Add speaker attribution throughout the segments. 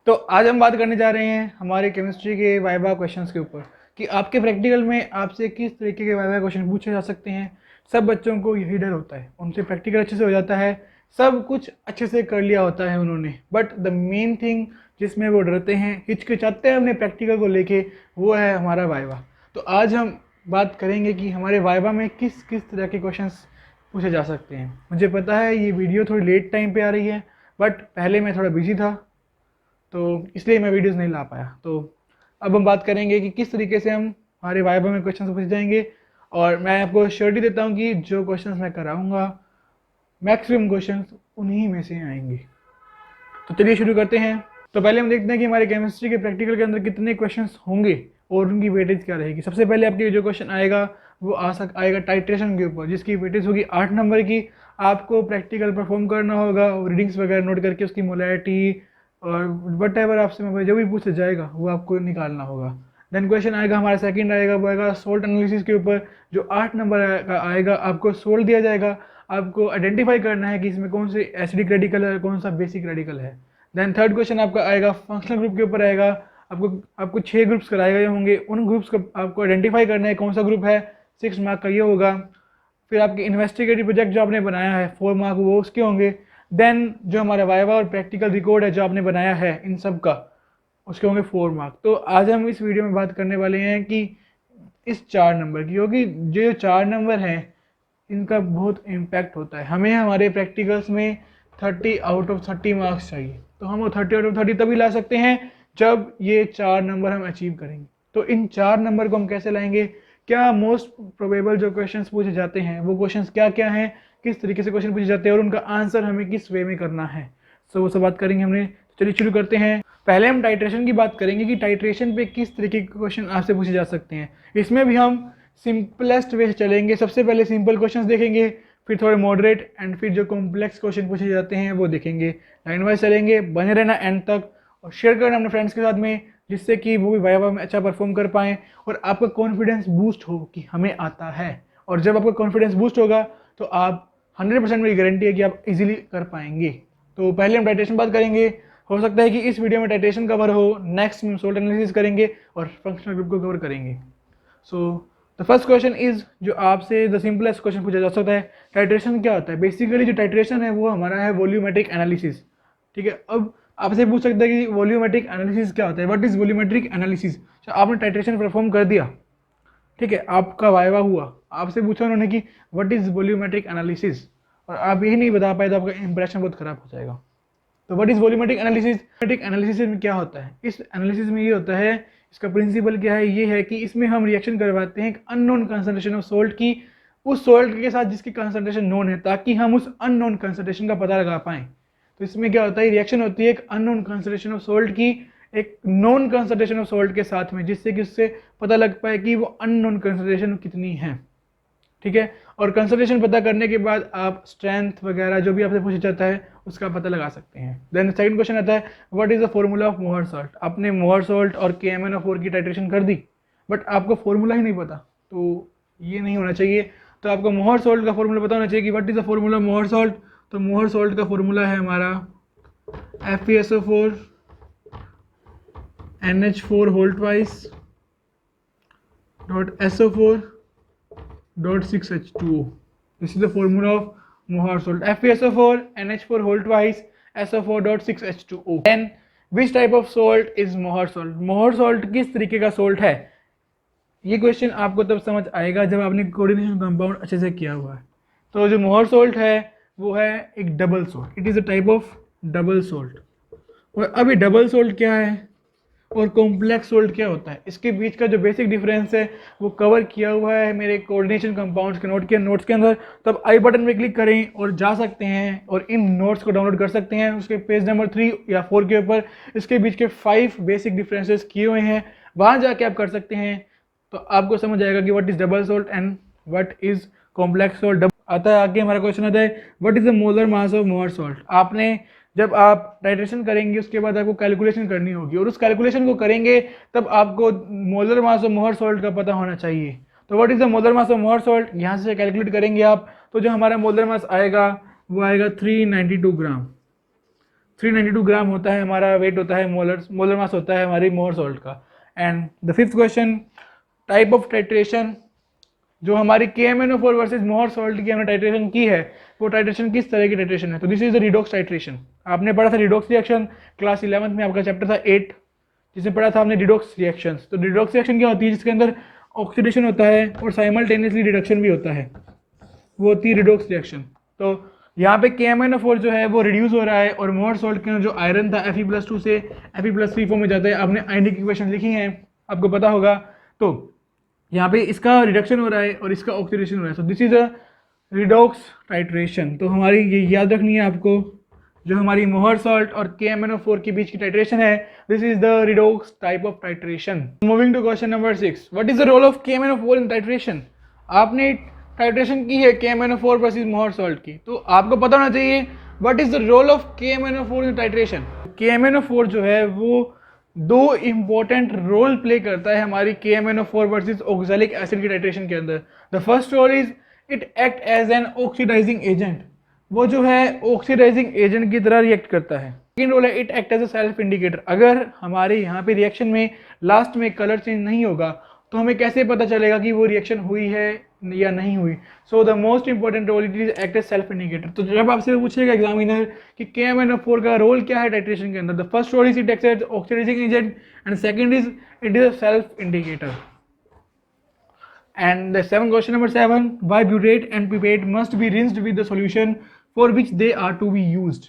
Speaker 1: तो आज हम बात करने जा रहे हैं हमारे केमिस्ट्री के वाइवा क्वेश्चंस के ऊपर कि आपके प्रैक्टिकल में आपसे किस तरीके के वाइवा क्वेश्चन पूछे जा सकते हैं। सब बच्चों को यही डर होता है, उनसे प्रैक्टिकल अच्छे से हो जाता है, सब कुछ अच्छे से कर लिया होता है उन्होंने, बट द मेन थिंग जिसमें वो डरते हैं, हिचकिचाते हैं अपने प्रैक्टिकल को लेके, वो है हमारा वाइवा। तो आज हम बात करेंगे कि हमारे वाइवा में किस किस तरह के क्वेश्चंस पूछे जा सकते हैं। मुझे पता है ये वीडियो थोड़ी लेट टाइम पे आ रही है, बट पहले मैं थोड़ा बिजी था तो इसलिए मैं वीडियोस नहीं ला पाया। तो अब हम बात करेंगे कि किस तरीके से हम हमारे वाइवा में क्वेश्चन पूछ जाएंगे, और मैं आपको श्योरिटी देता हूँ कि जो क्वेश्चंस मैं कराऊंगा मैक्सिमम क्वेश्चंस उन्हीं में से आएंगे। तो चलिए शुरू करते हैं। तो पहले हम देखते हैं कि हमारे केमिस्ट्री के प्रैक्टिकल के अंदर कितने क्वेश्चंस होंगे और उनकी वेटेज क्या रहेगी। सबसे पहले आपके जो क्वेश्चन आएगा वो आएगा टाइट्रेशन के ऊपर, जिसकी वेटेज होगी 8 नंबर की। आपको प्रैक्टिकल परफॉर्म करना होगा, रीडिंग्स वगैरह नोट करके उसकी मोलैरिटी और वट एवर आपसे जो भी पूछा जाएगा वो आपको निकालना होगा। देन क्वेश्चन आएगा हमारा सेकंड आएगा, वो आएगा सोल्ट एनालिसिस के ऊपर, जो 8 नंबर का आएगा। आपको सोल्ट दिया जाएगा, आपको आइडेंटिफाई करना है कि इसमें कौन से एसिडिक रेडिकल है, कौन सा बेसिक रेडिकल है। देन थर्ड क्वेश्चन आपका आएगा फंक्शनल ग्रुप के ऊपर आएगा। आपको 6 ग्रुप्स कराए गए होंगे, उन ग्रुप्स को आपको आइडेंटिफाई करना है कौन सा ग्रुप है। 6 मार्क का ये होगा। फिर आपके इन्वेस्टिगेटिव प्रोजेक्ट जो आपने बनाया है 4 मार्क वो उसके होंगे। देन जो हमारा वाइवा और प्रैक्टिकल रिकॉर्ड है जो आपने बनाया है इन सब का, उसके होंगे 4 मार्क। तो आज हम इस वीडियो में बात करने वाले हैं कि इस 4 नंबर की, क्योंकि जो 4 नंबर हैं इनका बहुत इम्पैक्ट होता है। हमें हमारे प्रैक्टिकल्स में 30 आउट ऑफ 30 मार्क्स चाहिए, तो हम वो 30 आउट ऑफ 30 तभी ला सकते हैं जब ये 4 नंबर हम अचीव करेंगे। तो इन 4 नंबर को हम कैसे लाएंगे, क्या मोस्ट प्रोबेबल जो क्वेश्चंस पूछे जाते हैं वो क्वेश्चंस क्या क्या हैं, किस तरीके से क्वेश्चन पूछे जाते हैं और उनका आंसर हमें किस वे में करना है। सो वो सब बात करेंगे हमने। चलिए शुरू करते हैं। पहले हम टाइट्रेशन की बात करेंगे कि टाइट्रेशन पे किस तरीके के क्वेश्चन आपसे पूछे जा सकते हैं। इसमें भी हम सिंपलेस्ट वे से चलेंगे। सबसे पहले सिंपल क्वेश्चंस देखेंगे, फिर थोड़े मॉडरेट एंड फिर जो कॉम्प्लेक्स क्वेश्चन पूछे जाते हैं वो देखेंगे। लाइन वाइज चलेंगे, बने रहना एंड तक और शेयर करना अपने फ्रेंड्स के साथ में, जिससे कि वो भी वाइवा में अच्छा परफॉर्म कर पाएँ और आपका कॉन्फिडेंस बूस्ट हो कि हमें आता है। और जब आपका कॉन्फिडेंस बूस्ट होगा तो आप 100% मेरी गारंटी है कि आप इजीली कर पाएंगे। तो पहले हम टाइट्रेशन बात करेंगे। हो सकता है कि इस वीडियो में टाइट्रेशन कवर हो, नेक्स्ट में सोल्ट एनालिसिस करेंगे और फंक्शनल ग्रुप को कवर करेंगे। So the first question is, जो आपसे द सिंपलेस्ट क्वेश्चन पूछा जा सकता है, टाइट्रेशन क्या होता है। बेसिकली जो टाइट्रेशन है वो हमारा है वॉल्यूमेट्रिक एनालिसिस। ठीक है, अब आपसे पूछ सकता है कि वॉल्यूमेट्रिक एनालिसिस क्या होता है, व्हाट इज वॉल्यूमेट्रिक एनालिसिस। आपने टाइट्रेशन परफॉर्म कर दिया, ठीक है, आपका वाइवा हुआ, आपसे पूछा उन्होंने कि व्हाट इज वॉल्यूमेट्रिक एनालिसिस, और आप यही नहीं बता पाए तो आपका इंप्रेशन बहुत खराब हो जाएगा। तो what is volumetric analysis. Volumetric analysis में क्या होता है, इस एनालिसिस में ये होता है, इसका प्रिंसिपल क्या है, ये है कि इसमें हम रिएक्शन करवाते हैं एक अननोन कंसंट्रेशन ऑफ सोल्ट की उस सोल्ट के साथ जिसकी कंसंट्रेशन नोन है, ताकि हम उस अननोन कंसंट्रेशन का पता लगा पाएं। तो इसमें क्या होता है, रिएक्शन होती है एक अननोन कंसंट्रेशन ऑफ सोल्ट की एक नॉन कंसंट्रेशन ऑफ सोल्ट के साथ में, जिससे कि उससे पता लग पाए कि वो अननोन कंसंट्रेशन कितनी है। ठीक है, और कंसंट्रेशन पता करने के बाद आप स्ट्रेंथ वगैरह जो भी आपसे पूछा जाता है उसका पता लगा सकते हैं। देन सेकंड क्वेश्चन आता है, what is the formula of Mohr salt. आपने मोहर सॉल्ट और KMnO4 की टाइट्रेशन कर दी, बट आपको फॉर्मूला ही नहीं पता, तो ये नहीं होना चाहिए। तो आपको मोहर सॉल्ट का फॉर्मूला पता होना चाहिए कि what is the formula Mohr salt. तो मोहर सॉल्ट का फॉर्मूला है हमारा FeSO4 NH4 whole twice dot SO4 dot 6H2O. This is the formula of Mohr salt. FeSO4 NH4 whole twice SO4 dot 6H2O. Then which type of salt is Mohr salt? Mohr salt किस तरीके का salt है, ये question आपको तब समझ आएगा जब आपने कोऑर्डिनेशन कंपाउंड अच्छे से किया हुआ है। तो जो मोहर सॉल्ट है वो है एक double salt, it is a type of double salt. और अब ये डबल सॉल्ट क्या है और कॉम्प्लेक्स सोल्ट क्या होता है, इसके बीच का जो बेसिक डिफरेंस है वो कवर किया हुआ है मेरे कोऑर्डिनेशन कंपाउंड्स के नोट्स के अंदर। तो आप आई बटन में क्लिक करें और जा सकते हैं और इन नोट्स को डाउनलोड कर सकते हैं। उसके पेज नंबर 3 या 4 के ऊपर इसके बीच के 5 बेसिक डिफरेंसेस किए हुए हैं, वहाँ जाके आप कर सकते हैं। तो आपको समझ आएगा कि what is double salt and what is complex salt. आता है आगे हमारा क्वेश्चन आता है, what is the molar mass of Mohr salt. आपने जब आप टाइट्रेशन करेंगे उसके बाद आपको कैलकुलेशन करनी होगी, और उस कैलकुलेशन को करेंगे तब आपको molar mass of Mohr salt का पता होना चाहिए। तो what is the molar mass of Mohr salt, यहाँ से कैलकुलेट करेंगे आप, तो जो हमारा मोलर मास आएगा वो आएगा 392 ग्राम। 392 ग्राम होता है हमारा वेट होता है, मोलर मास होता है हमारी मोहर सॉल्ट का। And the fifth question, type of titration, जो हमारी KMnO4 वर्सेज मोहर सॉल्ट की हमने टाइट्रेशन की है, वो टाइट्रेशन किस तरह की टाइट्रेशन है? तो this is the redox titration. आपने पढ़ा था रिडॉक्स रिएक्शन क्लास 11th में, आपका चैप्टर था 8 जिसमें पढ़ा था हमने रिडॉक्स रिएक्शंस। तो रिडॉक्स रिएक्शन क्या होती है? जिसके अंदर ऑक्सीडेशन होता है और साइमल्टेनियसली रिडक्शन भी होता है, वो होती है रिडॉक्स रिएक्शन। तो यहाँ पे KMnO4 जो है वो रिड्यूस हो रहा है और मोहर सॉल्ट के अंदर जो आयरन था Fe+2 से Fe+3 फॉर्म में जाता है। आपने आयनिक इक्वेशन लिखी है, आपको पता होगा। तो यहाँ पे इसका रिडक्शन हो रहा है और इसका ऑक्सीडेशन हो रहा है। सो this is a redox titration. तो हमारी ये याद रखनी है आपको, जो हमारी मोहर सॉल्ट और KMnO4 के बीच की टाइट्रेशन है, this is the redox type of titration. Moving to question number 6, what is the role of KMnO4 in titration? आपने टाइट्रेशन की है KMnO4 वर्सेस मोहर सॉल्ट की, तो आपको पता होना चाहिए what is the role of KMnO4 in titration. KMnO4 जो है वो दो इंपॉर्टेंट रोल प्ले करता है हमारी KMnO4 वर्सेस ऑक्सैलिक एसिड की टाइट्रेशन के अंदर। The first role is it act as an oxidising agent, वो जो है ऑक्सीडाइजिंग एजेंट की तरह रिएक्ट करता है। सेकेंड रोल है it act as a self indicator. अगर हमारे यहाँ पे रिएक्शन में लास्ट में कलर चेंज नहीं होगा तो हमें कैसे पता चलेगा कि वो रिएक्शन हुई है या नहीं हुई? So the most important role it is act as self indicator. तो जब आपसे पूछेगा एग्जामिनर कि KMnO4 का रोल क्या है टाइट्रेशन के अंदर, the first role is it act as oxidising agent and second is it is a self indicator. And the seventh question number 7, why butyrate and pipette must be rinsed with the solution for which they are to be used?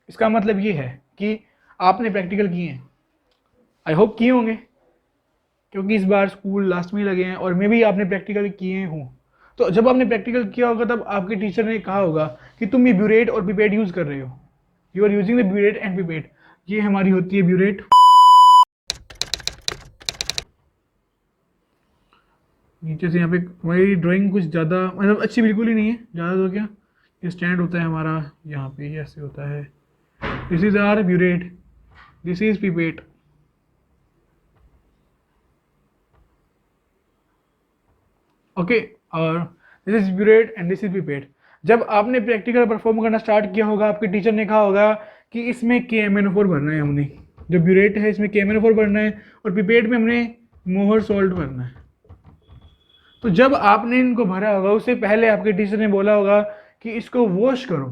Speaker 1: इसका मतलब ये है कि आपने practical किए हैं, I hope किए होंगे, क्योंकि इस बार स्कूल लास्ट में ही लगे हैं और मे भी आपने प्रैक्टिकल किए हों। तो जब आपने प्रैक्टिकल किया होगा तब आपके टीचर ने कहा होगा कि तुम ये ब्यूरेट और पिपेट यूज कर रहे हो, you are using the burette and pipette. ये हमारी होती है ब्यूरेट, नीचे से यहाँ पे हमारी ड्राइंग कुछ ज़्यादा मतलब अच्छी बिल्कुल ही नहीं है, ज़्यादा तो क्या, ये स्टैंड होता है हमारा यहाँ पे, ये ऐसे होता है। This is our burette, this is pipette. Okay, और this is burette and this is pipette. जब आपने प्रैक्टिकल परफॉर्म करना स्टार्ट किया होगा, आपके टीचर ने कहा होगा कि इसमें KMnO4 भरना है हमने, जो ब्यूरेट है इसमें KMnO4 भरना है और पिपेट में हमने मोहर सॉल्ट भरना है। तो जब आपने इनको भरा होगा उससे पहले आपके टीचर ने बोला होगा कि इसको वॉश करो,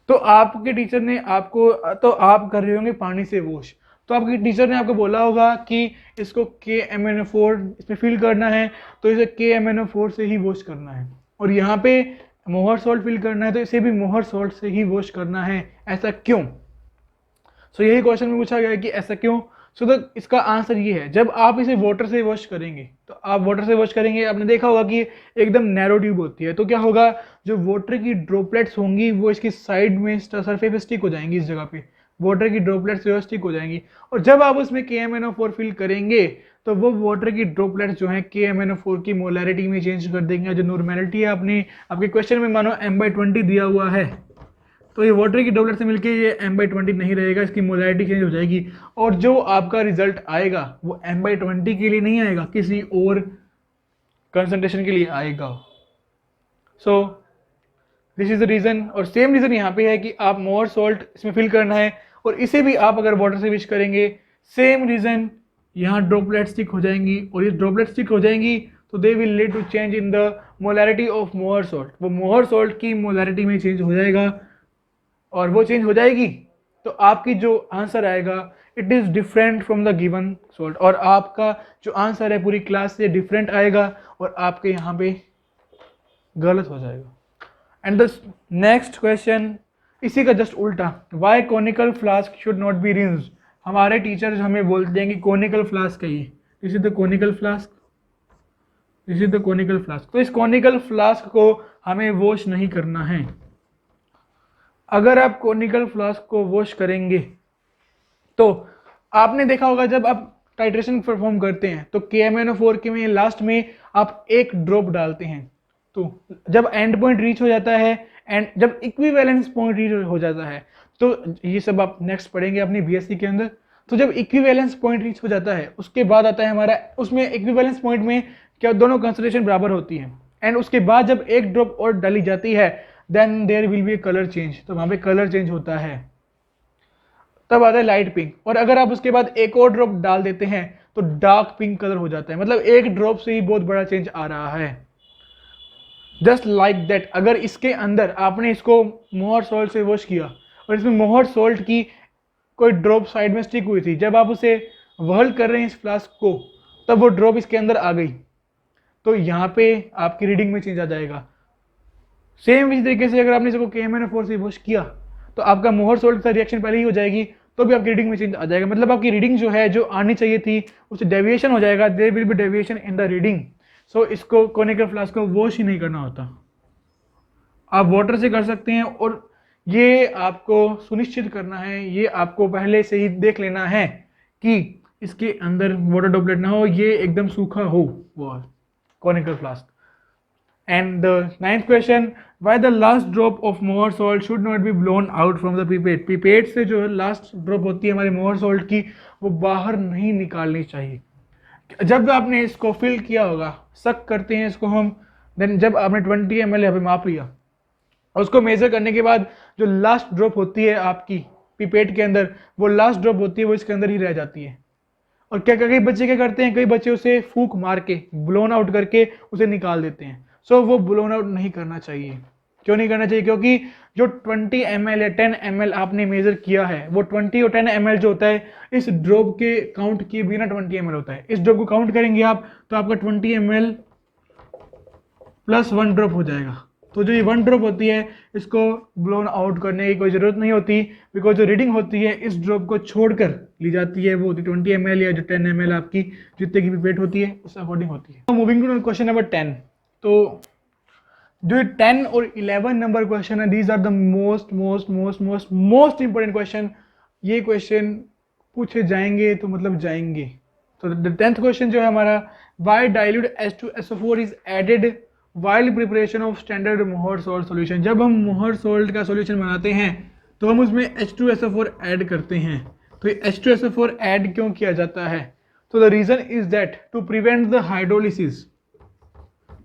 Speaker 1: तो आपके टीचर ने आपको, तो आप कर रहे होंगे पानी से वॉश, तो आपके टीचर ने आपको बोला होगा कि इसको KMnO4 इसमें फिल करना है, तो इसे KMnO4 से ही वॉश करना है। और यहाँ पे मोहर सॉल्ट फिल करना है तो इसे भी मोहर सॉल्ट से ही वॉश करना है। ऐसा क्यों? सो यही क्वेश्चन में पूछा गया है कि ऐसा क्यों। सो तो इसका आंसर ये है, जब आप इसे वाटर से वॉश करेंगे, तो आप वाटर से वॉश करेंगे, आपने देखा होगा कि एकदम नैरो ट्यूब होती है, तो क्या होगा, जो वाटर की ड्रॉपलेट्स होंगी वो इसकी साइड में सरफेस पे स्टिक हो जाएंगी, इस जगह पे वाटर की ड्रॉपलेट्स जो है स्टिक हो जाएंगी। और जब आप उसमें KMnO4 फिल करेंगे तो वो वाटर की ड्रॉपलेट्स जो है KMnO4 की मोलैरिटी में चेंज कर देंगे। जो नॉर्मेलिटी है अपनी आपके क्वेश्चन में मानो M/20 दिया हुआ है, तो ये वाटर की ड्रॉपलेट से मिलके ये M/20 नहीं रहेगा, इसकी मोलैरिटी चेंज हो जाएगी और जो आपका रिजल्ट आएगा वो M/20 के लिए नहीं आएगा, किसी और कंसंट्रेशन के लिए आएगा। So this is the reason. और सेम रीजन यहाँ पे है कि आप मोर सॉल्ट इसमें फिल करना है और इसे भी आप अगर वाटर से मिक्स करेंगे, सेम रीजन, यहाँ ड्रॉपलेट स्टिक हो जाएंगी और ये ड्रॉपलेट स्टिक हो जाएंगी तो they will lead to change in the molarity of Mohr salt. वो मोहर सॉल्ट की मोलैरिटी में चेंज हो जाएगा और वो चेंज हो जाएगी तो आपकी जो आंसर आएगा it is different from the given salt, और आपका जो आंसर है पूरी क्लास से डिफरेंट आएगा और आपके यहाँ पे गलत हो जाएगा। एंड द नेक्स्ट क्वेश्चन इसी का जस्ट उल्टा, why conical flask should not be rinsed. हमारे टीचर्स हमें बोलते हैं कि कॉनिकल फ्लास्क है ये, this is the conical flask, this is the conical flask. तो इस कॉनिकल फ्लास्क को हमें वॉश नहीं करना है। अगर आप कॉनिकल फ्लास्क को वॉश करेंगे तो आपने देखा होगा जब आप टाइट्रेशन परफॉर्म करते हैं तो KMnO4 के में लास्ट में आप एक ड्रॉप डालते हैं, तो जब एंड पॉइंट रीच हो जाता है एंड जब इक्विवेलेंस पॉइंट रीच हो जाता है, तो ये सब आप नेक्स्ट पढ़ेंगे अपनी BSc के अंदर। तो जब इक्विवेलेंस पॉइंट रीच हो जाता है उसके बाद आता है हमारा, उसमें इक्विवेलेंस पॉइंट में क्या दोनों कंसंट्रेशन बराबर होती है एंड उसके बाद जब एक ड्रॉप और डाली जाती है then there will be a colour change, तो वहाँ पे कलर चेंज होता है। तब आता है लाइट पिंक। और अगर आप उसके बाद एक और ड्रॉप डाल देते हैं तो डार्क पिंक कलर हो जाता है। मतलब एक ड्रॉप से ही बहुत बड़ा चेंज आ रहा है। जस्ट लाइक दैट, अगर इसके अंदर आपने इसको मोहर सॉल्ट से वॉश किया और इसमें मोहर सॉल्ट की कोई ड्रॉप साइड में स्टिक हुई थी, जब आप उसे वर्ल कर रहे हैं इस फ्लास्क को, तब वो ड्रॉप इसके अंदर आ गई, तो यहाँ पे आपकी रीडिंग में चेंज आ जाएगा। सेम इसी तरीके से अगर आपने इसको KMnO4 से वॉश किया तो आपका मोहर सोल्ट का रिएक्शन पहले ही हो जाएगी, तो भी आपकी रीडिंग में चेंज आ जाएगा। मतलब आपकी रीडिंग जो है, जो आनी चाहिए थी, उससे डेविएशन हो जाएगा। There will be deviation in the reading. So इसको कोनिकल फ्लास्क को वॉश ही नहीं करना होता, आप वाटर से कर सकते हैं। और ये आपको सुनिश्चित करना है, ये आपको पहले से ही देख लेना है कि इसके अंदर वाटर ड्रॉपलेट ना हो, ये एकदम सूखा हो वो conical flask. And the ninth question, why the last drop of moor salt should not be blown out from the pipette? Pipette से जो लास्ट ड्रॉप होती है हमारी मोहर सॉल्ट की, वो बाहर नहीं निकालनी चाहिए। जब आपने इसको फिल किया होगा, सक करते हैं इसको हम, देन जब आपने 20 ml यहाँ पे माप लिया और उसको मेजर करने के बाद जो लास्ट ड्रॉप होती है आपकी पिपेट के अंदर, वो लास्ट ड्रॉप होती है, वो इसके अंदर ही रह जाती है। और क्या कई बच्चे क्या करते हैं, कई बच्चे उसे फूक मार के ब्लोन आउट करके उसे निकाल देते हैं। सो वो ब्लोन आउट नहीं करना चाहिए। क्यों नहीं करना चाहिए? क्योंकि जो 20 ml या 10 ml आपने मेजर किया है, वो 20 और 10 ml जो होता है, इस ड्रॉप के काउंट किए बिना 20 ml होता है। इस ड्रॉप को काउंट करेंगे आप तो आपका 20 ml प्लस 1 ड्रॉप हो जाएगा। तो जो ये 1 ड्रॉप होती है, इसको ब्लोन आउट करने की कोई ज़रूरत नहीं होती, बिकॉज जो रीडिंग होती है इस ड्रॉप को छोड़कर ली जाती है, वो होती है 20 ml या जो 10 ml आपकी जितने की पिपेट होती है उस अकॉर्डिंग होती है। Moving to question number 10। तो जो 10 और 11 नंबर क्वेश्चन है, these are the most most most most most important question. ये क्वेश्चन पूछे जाएंगे तो मतलब जाएंगे। तो द 10th क्वेश्चन जो है हमारा, why dilute H2SO4 is added while preparation of standard Mohr salt solution. जब हम मोहर सॉल्ट का सॉल्यूशन बनाते हैं तो हम उसमें H2SO4 ऐड करते हैं। तो ये H2SO4 ऐड क्यों किया जाता है? तो the reason is that to prevent the hydrolysis,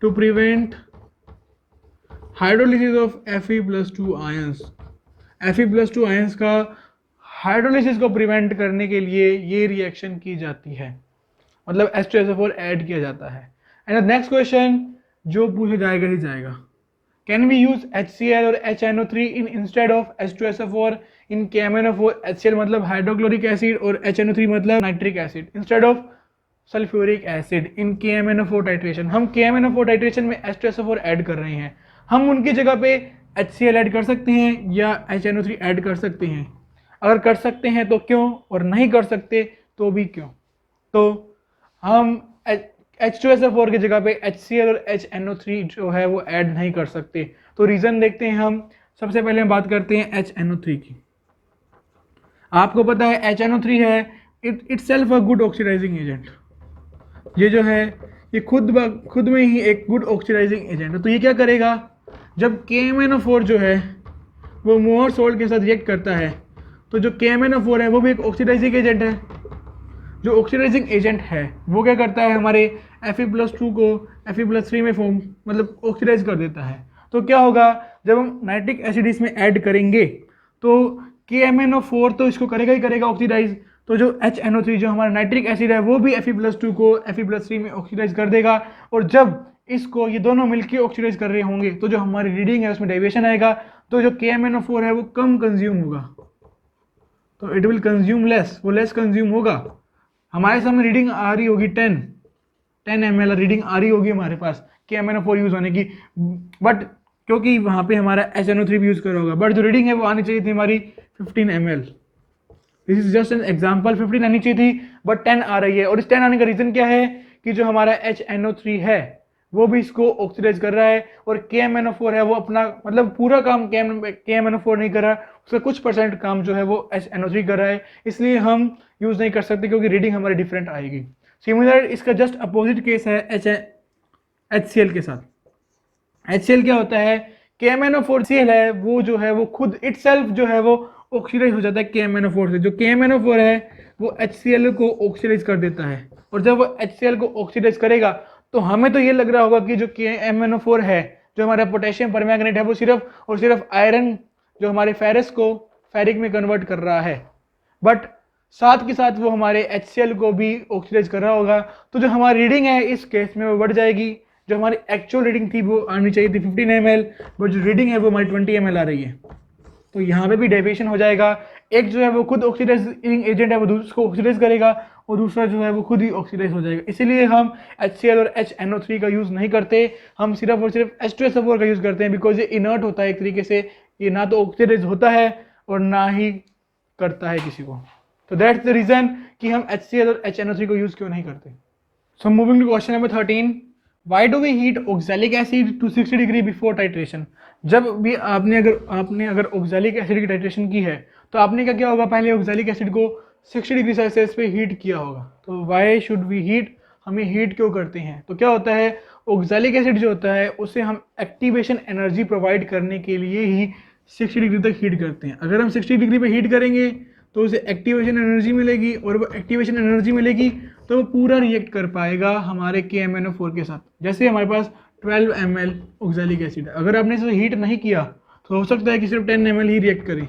Speaker 1: to prevent hydrolysis of Fe+2 ions. Fe+2 ions का हाइड्रोलिसिस को प्रिवेंट करने के लिए ये रिएक्शन की जाती है, मतलब H2SO4 ऐड किया जाता है। एंड द नेक्स्ट क्वेश्चन जो पूछा जाएगा ही जाएगा, कैन वी यूज HCl और HNO3 in instead of H2SO4 in KMnO4? HCl मतलब हाइड्रोक्लोरिक एसिड और HNO3 मतलब nitric acid, instead of sulphuric acid in KMnO4 titration. हम KMnO4 टाइट्रेशन में H2SO4 ऐड कर रहे हैं, हम उनकी जगह पे HCl ऐड कर सकते हैं या HNO3 ऐड कर सकते हैं। अगर कर सकते हैं तो क्यों, और नहीं कर सकते तो भी क्यों? तो हम H2SO4 की जगह पे HCl और HNO3 जो है वो ऐड नहीं कर सकते। तो रीज़न देखते हैं हम। सबसे पहले हम बात करते हैं HNO3 की। आपको पता है HNO3 है itself a good oxidising agent. ये जो है ये खुद में ही एक गुड ऑक्सीडाइजिंग एजेंट है। तो ये क्या करेगा, जब KMnO4 जो है वो मोहर सॉल्ट के साथ रिएक्ट करता है, तो जो KMnO4 है वो भी एक ऑक्सीडाइजिंग एजेंट है। जो ऑक्सीडाइजिंग एजेंट है वो क्या करता है, हमारे Fe+2 को Fe+3 में फॉर्म मतलब ऑक्सीडाइज कर देता है। तो क्या होगा, जब हम नाइट्रिक एसिड इसमें ऐड करेंगे तो KMnO4 तो इसको करेगा ही करेगा ऑक्सीडाइज, तो जो HNO3 जो हमारा नाइट्रिक एसिड है वो भी Fe+2 को Fe+3 में ऑक्सीडाइज कर देगा। और जब इसको ये दोनों मिलकर ऑक्सीडाइज कर रहे होंगे तो जो हमारी रीडिंग है उसमें डेविएशन आएगा, तो जो KMnO4 है वो कम कंज्यूम होगा, तो इट विल कंज्यूम लेस, वो लेस कंज्यूम होगा। हमारे सामने रीडिंग आ रही होगी 10 ml रीडिंग आ रही होगी हमारे पास KMnO4 यूज होने की, बट क्योंकि वहाँ पे हमारा HNO3 भी यूज कर होगा, बट जो रीडिंग है वो आनी चाहिए थी हमारी 15 ml। This is just an example, 15 आनी चाहिए थी बट 10 आ रही है। और इस 10 आने का रीजन क्या है कि जो हमारा HNO3 है वो भी इसको ऑक्सीडाइज कर रहा है, और KMnO4 है वो अपना मतलब पूरा काम KMnO4 नहीं कर रहा, उसका कुछ परसेंट काम जो है वो HNO3 कर रहा है, इसलिए हम यूज नहीं कर सकते क्योंकि रीडिंग हमारी डिफरेंट आएगी। सिमिलर इसका जस्ट अपोजिट केस है HCl के साथ। HCl क्या होता है, KMnO4 है वो जो है वो खुद इटसेल्फ जो है वो ऑक्सीडाइज हो जाता है KMnO4 से। जो KMnO4 है वो HCl को ऑक्सीडाइज कर देता है, और जब वो HCl को ऑक्सीडाइज करेगा तो हमें तो ये लग रहा होगा कि जो KMnO4 है, जो हमारा पोटेशियम परमैंगनेट है, वो सिर्फ और सिर्फ आयरन जो हमारे फेरस को फेरिक में कन्वर्ट कर रहा है, बट साथ के साथ वो हमारे HCl को भी ऑक्सीडाइज कर रहा होगा, तो जो हमारी रीडिंग है इस केस में वो बढ़ जाएगी। जो हमारी एक्चुअल रीडिंग थी वो आनी चाहिए थी 15 ml, बट जो रीडिंग है वो हमारी 20 ml आ रही है, तो यहाँ पे भी डेविएशन हो जाएगा। एक जो है वो खुद ऑक्सीडाइजिंग एजेंट है वो उसको ऑक्सीडाइज करेगा, और दूसरा जो है वो खुद ही ऑक्सीडाइज हो जाएगा। इसीलिए हम HCl और HNO3 का यूज़ नहीं करते, हम सिर्फ और सिर्फ H2SO4 का यूज़ करते हैं, बिकॉज ये इनर्ट होता है एक तरीके से, ये ना तो ऑक्सीडाइज होता है और ना ही करता है किसी को। तो दैट्स द रीज़न कि हम HCl और HNO3 को यूज़ क्यों नहीं करते। So moving to question number 13, why do we heat oxalic acid to 60 degree before titration. जब भी आपने अगर ऑक्सैलिक एसिड की टाइट्रेशन की है तो आपने क्या किया होगा, पहले ऑक्सैलिक एसिड को 60 डिग्री सेल्सियस पे हीट किया होगा। तो वाई शुड वी हीट, हमें हीट क्यों करते हैं? तो क्या होता है, ऑक्सैलिक एसिड जो होता है उसे हम एक्टिवेशन एनर्जी प्रोवाइड करने के लिए ही 60 डिग्री तक हीट करते हैं। अगर हम 60 डिग्री पे हीट करेंगे तो उसे एक्टिवेशन एनर्जी मिलेगी, और वो एक्टिवेशन एनर्जी मिलेगी तो वो पूरा रिएक्ट कर पाएगा हमारे KMnO4 के साथ। जैसे हमारे पास 12 ml ऑक्सैलिक एसिड है, अगर आपने इसे हीट नहीं किया तो हो सकता है कि सिर्फ 10 ml ही रिएक्ट करे।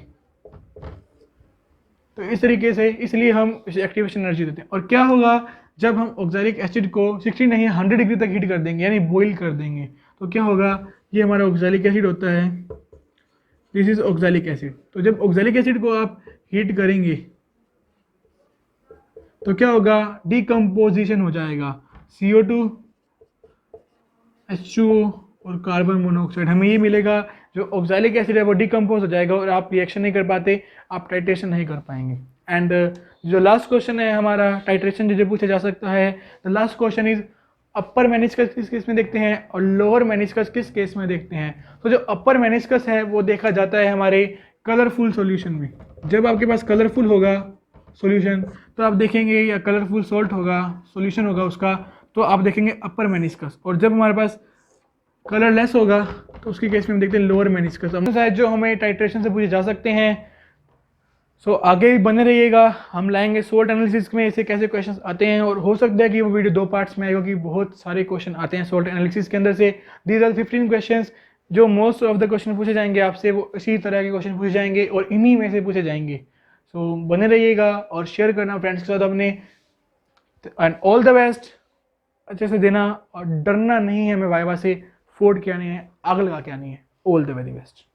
Speaker 1: तो इस तरीके से इसलिए हम इसे एक्टिवेशन एनर्जी देते हैं। और क्या होगा जब हम ऑक्सैलिक एसिड को 60 नहीं 100 डिग्री तक हीट कर देंगे, यानी बॉईल कर देंगे, तो क्या होगा, ये हमारा ऑक्सैलिक एसिड होता है, दिस इज ऑक्सैलिक एसिड। तो जब ऑक्सैलिक एसिड को आप हीट करेंगे तो क्या होगा, डिकम्पोजिशन हो जाएगा, CO2 H2O और कार्बन मोनोऑक्साइड, हमें ये मिलेगा। जो ऑक्सैलिक एसिड है वो डिकम्पोज हो जाएगा और आप रिएक्शन नहीं कर पाते, आप टाइट्रेशन नहीं कर पाएंगे। एंड जो लास्ट क्वेश्चन है हमारा टाइट्रेशन जो पूछा जा सकता है, the last question is upper meniscus किस केस में देखते हैं और लोअर मेनिस्कस किस केस में देखते हैं। तो जो अपर मेनिस्कस है वो देखा जाता है हमारे कलरफुल सॉल्यूशन में। जब आपके पास कलरफुल होगा सॉल्यूशन तो आप देखेंगे, या कलरफुल सॉल्ट होगा सॉल्यूशन होगा उसका, तो आप देखेंगे अपर मेनिस्कस। और जब हमारे पास कलरलेस होगा तो उसके केस में हम देखते हैं लोअर मेनिस्कस। जो हमें टाइट्रेशन से पूछे जा सकते हैं। सो आगे भी बने रहिएगा, हम लाएंगे सोल्ट एनालिसिस में ऐसे कैसे क्वेश्चंस आते हैं, और हो सकता है कि वो वीडियो 2 पार्ट्स में आएगा क्योंकि बहुत सारे क्वेश्चन आते हैं सोल्ट एनालिसिस के अंदर से। दीज आर 15 क्वेश्चंस, जो मोस्ट ऑफ द क्वेश्चन पूछे जाएंगे आपसे वो इसी तरह के क्वेश्चन पूछे जाएंगे और इन्हीं में से पूछे जाएंगे। सो बने रहिएगा और शेयर करना फ्रेंड्स के साथ अपने। एंड ऑल द बेस्ट, अच्छे से देना और डरना नहीं है हमें वाइवा से, फोड़ के आनी है, आग लगा के आनी है। All the very best.